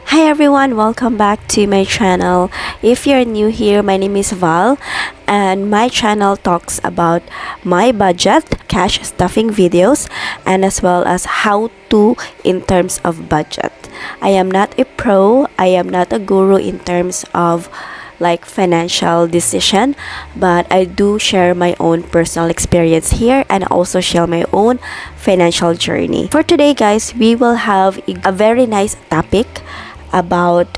Hi everyone, welcome back to my channel. If you're new here, my name is Val and my channel talks about my budget, cash stuffing videos, and as well as how to in terms of budget. I am not a pro, I am not a guru in terms of like financial decision, but I do share my own personal experience here and also share my own financial journey. For today guys, we will have a very nice topic about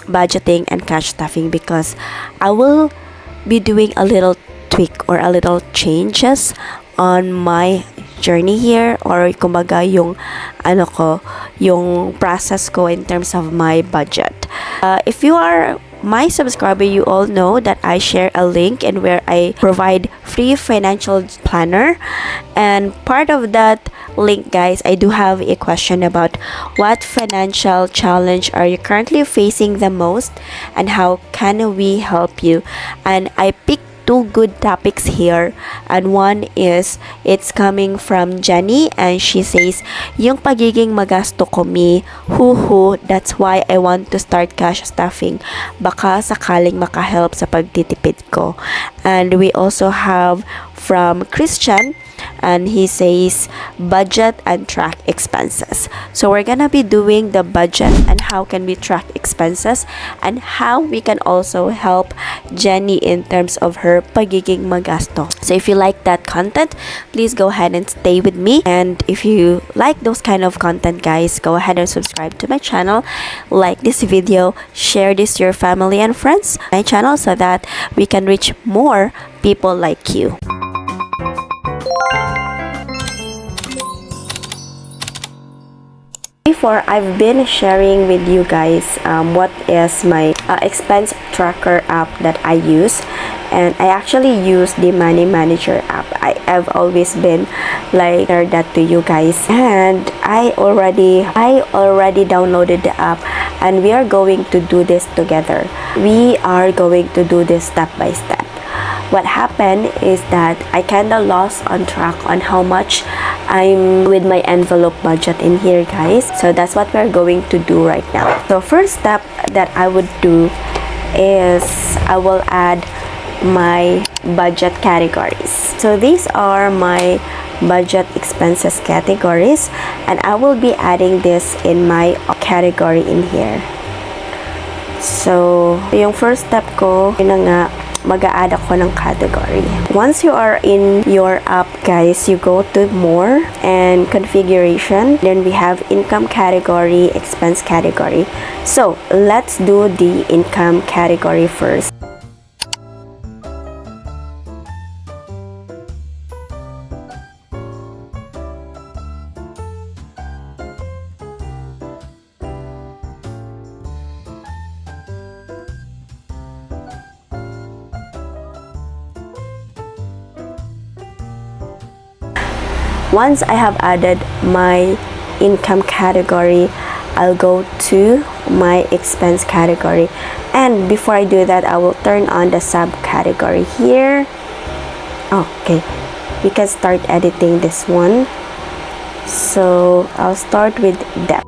budgeting and cash stuffing because I will be doing a little tweak or a little changes on my journey here, or kumbaga yung yung process ko in terms of my budget. If you are my subscriber, you all know that I share a link and where I provide free financial planner, and part of that link guys, I do have a question about what financial challenge are you currently facing the most and how can we help you. And I picked two good topics here, and one is it's coming from Jenny and she says yung pagiging magasto ko mi, that's why I want to start cash stuffing, baka sakaling makahelp sa pagtitipid ko. And we also have from Christian, and he says budget and track expenses. So we're gonna be doing the budget and how can we track expenses and how we can also help Jenny in terms of her pagiging magasto. So if you like that content, please go ahead and stay with me, and if you like those kind of content guys, go ahead and subscribe to my channel, like this video, share this to your family and friends my channel so that we can reach more people like you. Before, I've been sharing with you guys what is my expense tracker app that I use, and I actually use the money manager app. I've always been like share that to you guys, and I already downloaded the app, and we are going to do this together. We are going to do this step by step. What happened is that I kinda lost on track on how much I'm with my envelope budget in here guys. So that's what we're going to do right now. So first step that I would do is I will add my budget categories. So these are my budget expenses categories, and I will be adding this in my category in here. So yung first step ko, yun na nga, mag-a-add ako ng category. Once you are in your app guys, you go to more and configuration, then we have income category, expense category. So let's do the income category first. Once I have added my income category, I'll go to my expense category, and before I do that, I will turn on the subcategory here. Okay, we can start editing this one. So I'll start with debt.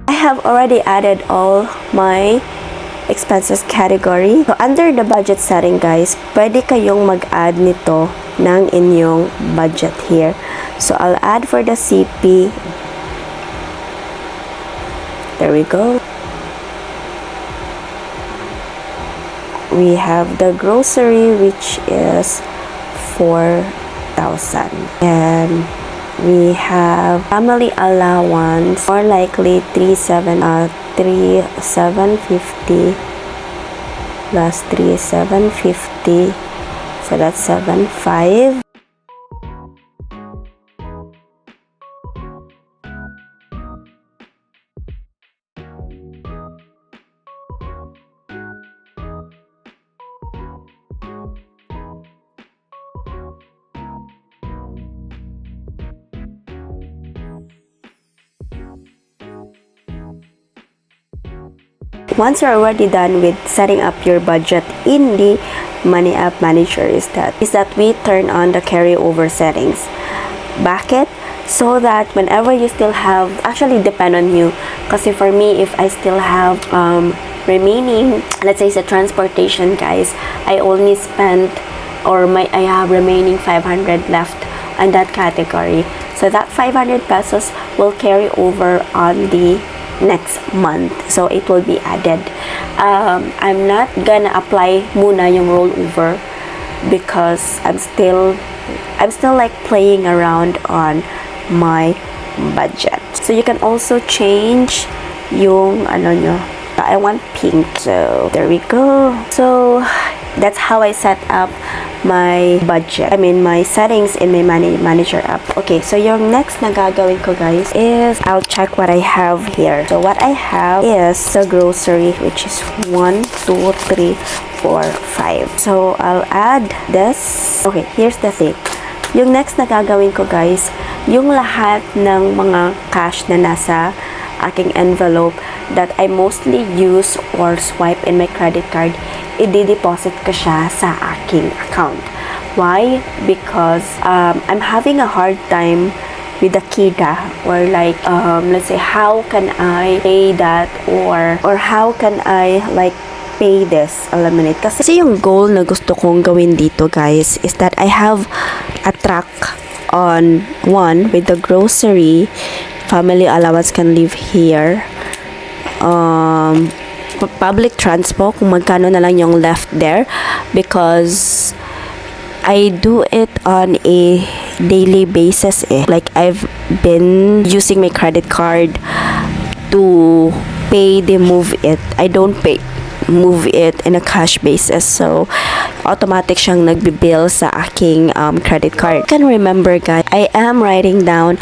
I have already added all my expenses category. So under the budget setting guys, pwede kayong mag-add nito ng inyong budget here. So I'll add for the CP. There we go. We have the grocery, which is 4,000, and we have family allowance, more likely 3,750 plus 3,750, so that's 7,500. once you're already done with setting up your budget in the Money App Manager, is that we turn on the carryover settings. Bakit? So that whenever you still have, actually depend on you, kasi for me, if I still have remaining, let's say sa transportation, guys, I only spent, or I have remaining 500 left on that category. So that 500 pesos will carry over on the next month. So it will be added. I'm not gonna apply muna yung rollover because I'm still like playing around on my budget. So you can also change yung ano nyo. I want pink. So there we go. So that's how I set up my budget. I mean my settings in my Money Manager app. Okay, so yung next na gagawin ko, guys, is I'll check what I have here. So what I have is the grocery, which is 1, 2, 3, 4, 5. So I'll add this. Okay, here's the thing. Yung next na gagawin ko, guys, yung lahat ng mga cash na nasa aking envelope that I mostly use or swipe in my credit card, i-deposit ko siya sa aking account. Why? Because I'm having a hard time with the KIDA, or like let's say, how can I pay that, or how can I like pay this, eliminate. Kasi yung goal na gusto kong gawin dito, guys, is that I have a track on one with the grocery, family allowance can live here, public transport, kung magkano na lang yung left there, because I do it on a daily basis like I've been using my credit card to pay the move it. I don't move it in a cash basis, so automatic siyang nagbibill sa aking credit card. You can remember, guys, I am writing down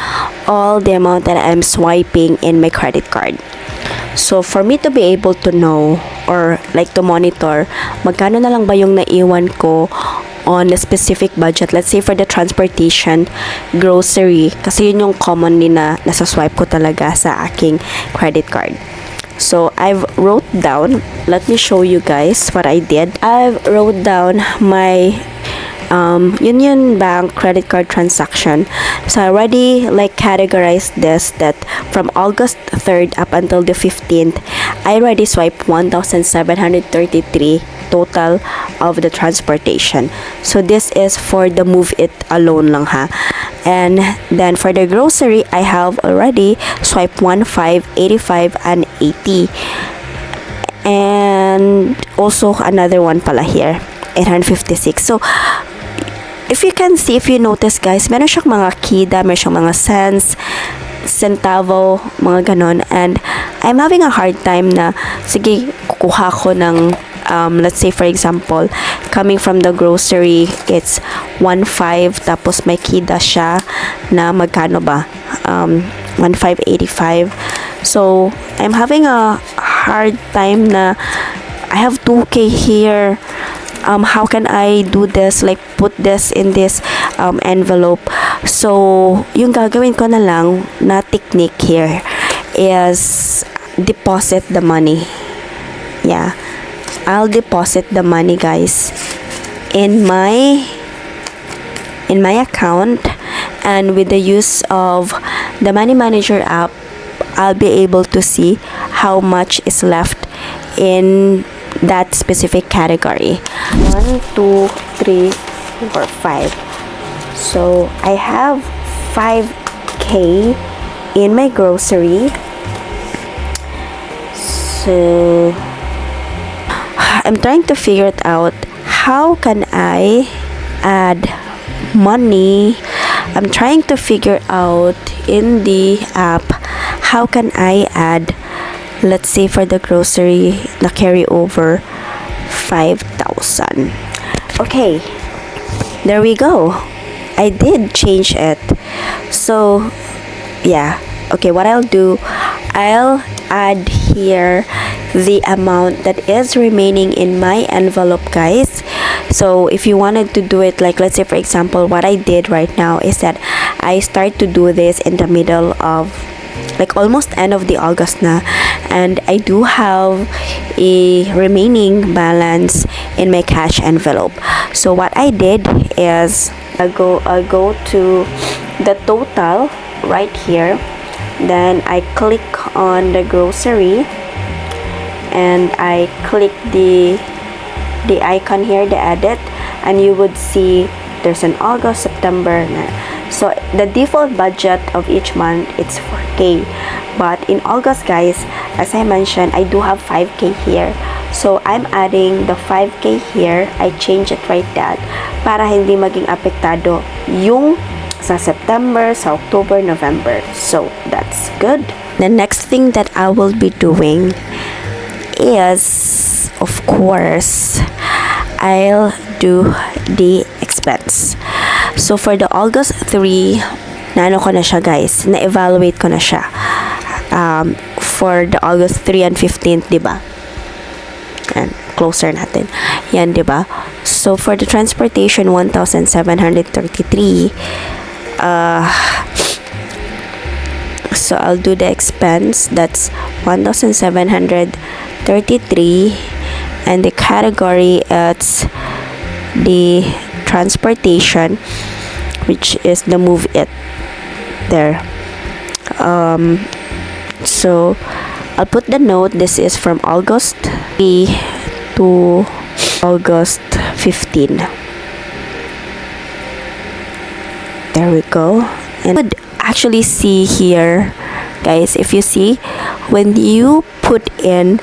all the amount that I'm swiping in my credit card. So for me to be able to know, or like to monitor, magkano na lang ba yung naiwan ko on a specific budget. Let's say for the transportation, grocery, kasi yun yung commonly na nasa swipe ko talaga sa aking credit card. So I've wrote down, let me show you guys what I did. I've wrote down my Union Bank credit card transaction. So I already like categorized this, that from August 3rd up until the 15th, I already swiped 1,733 total of the transportation. So this is for the move it alone lang ha. And then for the grocery, I have already swiped 1, 5, 85, and 80. And also another one pala here, 856. So if you can see, if you notice, guys, meron siyang mga KIDA, meron siyang mga cents, centavo, mga ganon. And I'm having a hard time na, sige, kukuha ko ng let's say for example, coming from the grocery, it's 1.5, tapos may KIDA siya na magkano ba? 1,585. So I'm having a hard time na I have 2K here. How can I do this, like put this in this envelope? So yung gagawin ko na lang na technique here is deposit the money. Yeah, I'll deposit the money, guys, in my account, and with the use of the Money Manager app, I'll be able to see how much is left in that specific category. 1, 2, 3, 4, 5. So I have 5K in my grocery. So I'm trying to figure it out. How can I add money? I'm trying to figure out in the app, how can I add, let's say for the grocery, na carry over 5,000. Okay, there we go. I did change it. So yeah, okay, what I'll do, I'll add here the amount that is remaining in my envelope, guys. So if you wanted to do it, like let's say for example, what I did right now is that I start to do this in the middle of like almost end of the August na, and I do have a remaining balance in my cash envelope. So what I did is I'll go to the total right here, then I click on the grocery and I click the icon here, the edit, and you would see there's an August, September na. So the default budget of each month, it's 4K, but in August guys, as I mentioned, I do have 5K here, so I'm adding the 5K here. I change it right that para hindi maging apektado yung sa September, sa October, November. So that's good. The next thing that I will be doing is, of course, I'll do the expense. So for the August 3, naano ko na siya guys, na-evaluate ko na siya. For the August 3 and 15th, diba? And closer natin. Yan, diba? So for the transportation, 1,733. So I'll do the expense. That's 1,733, and the category, it's the transportation, which is the move it there. So I'll put the note, this is from August 3 to August 15. There we go. And you would actually see here guys, if you see, when you put in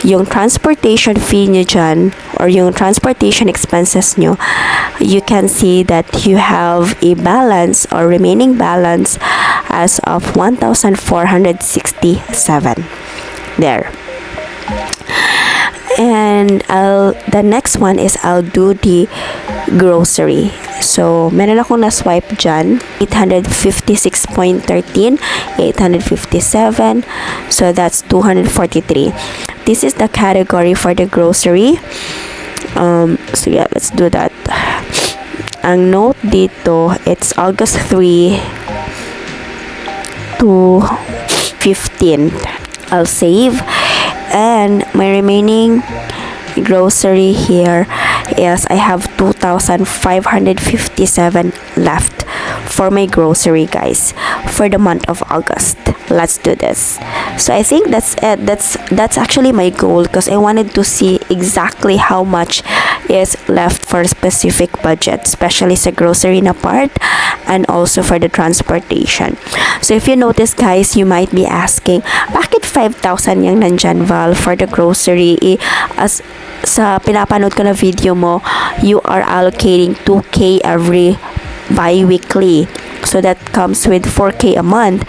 yung transportation fee nyo dyan, or yung transportation expenses nyo, you can see that you have a balance or remaining balance as of 1,467 there. And the next one is I'll do the grocery. So meron akong na-swipe dyan, 856.13, 857, so that's 243. This is the category for the grocery. So yeah, let's do that. Ang note dito, it's August 3 to 15. I'll save. And my remaining grocery here is I have 2,557 left for my grocery guys for the month of August. Let's do this. So I think that's it. That's actually my goal, because I wanted to see exactly how much is left for specific budget, especially sa grocery na part, and also for the transportation. So if you notice guys, you might be asking, bakit 5,000 yung nandyan, Val, for the grocery? As sa pinapanood ko na video mo, you are allocating 2K every bi-weekly. So that comes with 4K a month.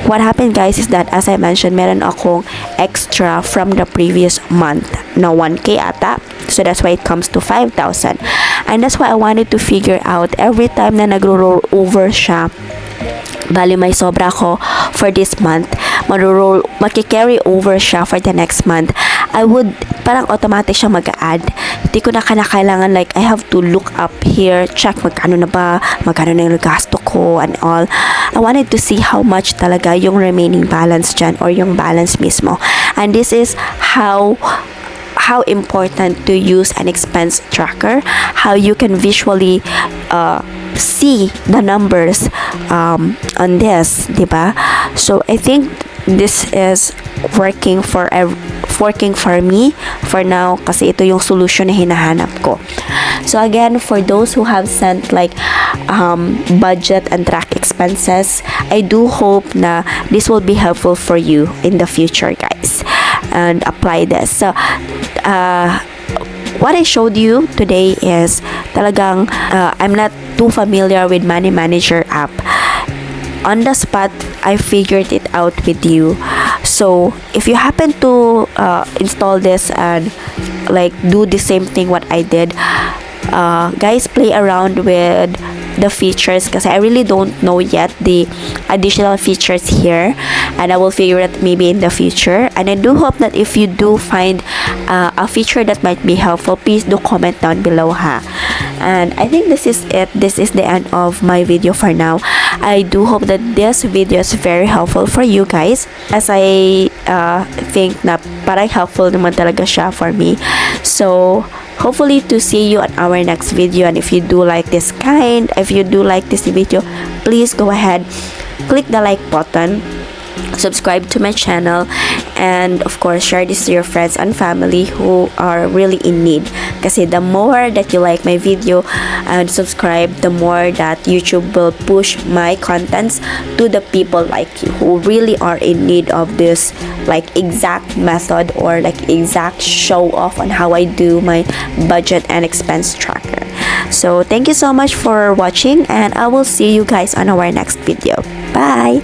What happened guys is that, as I mentioned, meron akong extra from the previous month na 1K ata. So that's why it comes to 5,000. And that's why I wanted to figure out every time na nagro-roll over siya, bali may sobra ko for this month, maki-carry over siya for the next month, I would, parang automatic siya mag-add. Hindi ko na kailangan like I have to look up here, check magkano na ba, magkano na yung gasto ko and all. I wanted to see how much talaga yung remaining balance dyan, or yung balance mismo. And this is how important to use an expense tracker, how you can visually see the numbers on this, diba? So I think this is working for me for now, kasi ito yung solution na hinahanap ko. So again, for those who have sent like budget and track expenses, I do hope na this will be helpful for you in the future guys, and apply this. So what I showed you today is talagang I'm not too familiar with Money Manager app. On the spot, I figured it out with you. So if you happen to install this and like do the same thing what I did, guys, play around with the features, because I really don't know yet the additional features here, and I will figure it maybe in the future. And I do hope that if you do find a feature that might be helpful, please do comment down below ha. And I think this is it. This is the end of my video for now. I do hope that this video is very helpful for you guys, as I think na parang helpful naman talaga siya for me. So hopefully to see you on our next video. And if you do like this if you do like this video, please go ahead, click the like button, subscribe to my channel, and of course share this to your friends and family who are really in need, kasi the more that you like my video and subscribe, the more that YouTube will push my contents to the people like you who really are in need of this like exact method or like exact show off on how I do my budget and expense tracker. So thank you so much for watching, and I will see you guys on our next video. Bye.